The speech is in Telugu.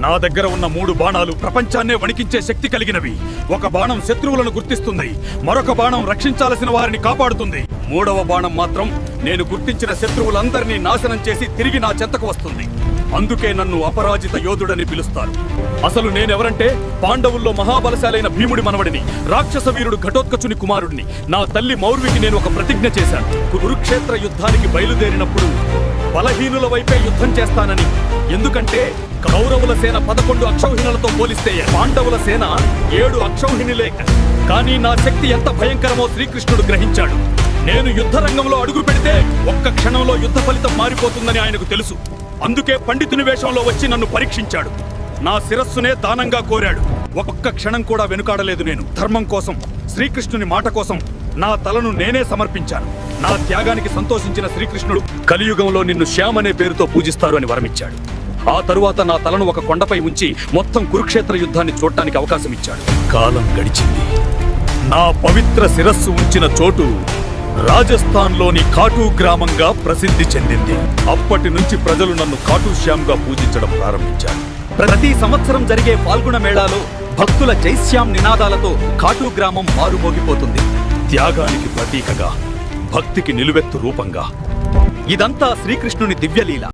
నా దగ్గర ఉన్న 3 బాణాలు ప్రపంచాన్నే వణికించే శక్తి కలిగినవి. ఒక బాణం శత్రువులను గుర్తిస్తుంది, మరొక బాణం రక్షించాల్సిన వారిని కాపాడుతుంది, 3వ బాణం మాత్రం నేను గుర్తించిన శత్రువులందరినీ నాశనం చేసి తిరిగి నా చెంతకు వస్తుంది. అందుకే నన్ను అపరాజిత యోధుడని పిలుస్తారు. అసలు నేనెవరంటే పాండవుల్లో మహాబలశాలైన భీముడి మనవడిని, రాక్షస వీరుడు ఘటోత్కచుని కుమారుడిని. నా తల్లి మౌర్వికి నేను ఒక ప్రతిజ్ఞ చేశాను. కురుక్షేత్ర యుద్ధానికి బయలుదేరినప్పుడు బలహీనుల వైపే యుద్ధం చేస్తానని. ఎందుకంటే కౌరవుల సేన 11 అక్షౌహిణులతో పోలిస్తే పాండవుల సేన 7 అక్షౌహిణులే. కానీ నా శక్తి ఎంత భయంకరమో శ్రీకృష్ణుడు గ్రహించాడు. నేను యుద్ధ రంగంలో అడుగు పెడితే ఒక్క క్షణంలో యుద్ధ ఫలితం మారిపోతుందని ఆయనకు తెలుసు. అందుకే పండితుని వేషంలో వచ్చి నన్ను పరీక్షించాడు. నా శిరస్సునే దానంగా కోరాడు. ఒక్క క్షణం కూడా వెనుకాడలేదు. నేను ధర్మం కోసం, శ్రీకృష్ణుని మాట కోసం నా తలను నేనే సమర్పించాను. నా త్యాగానికి సంతోషించిన శ్రీకృష్ణుడు కలియుగంలో నిన్ను శ్యామ్ అనే పేరుతో పూజిస్తారు అని వరమిచ్చాడు. ఆ తరువాత నా తలను ఒక కొండపై ఉంచి మొత్తం కురుక్షేత్ర యుద్ధాన్ని చూడటానికి అవకాశం ఇచ్చాడు. కాలం గడిచింది. నా పవిత్ర శిరస్సు ఉంచిన చోటు రాజస్థాన్లోని ఖాటు గ్రామంగా ప్రసిద్ధి చెందింది. అప్పటి నుంచి ప్రజలు నన్ను ఖాటు శ్యామ్గా పూజించడం ప్రారంభించారు. ప్రతి సంవత్సరం జరిగే పాల్గొన మేళాలో భక్తుల జైశ్యామ్ నినాదాలతో ఖాటు గ్రామం మారుమోగిపోతుంది. త్యాగానికి ప్రతీకగా, భక్తికి నిలువెత్తు రూపంగా. ఇదంతా శ్రీకృష్ణుని దివ్యలీల.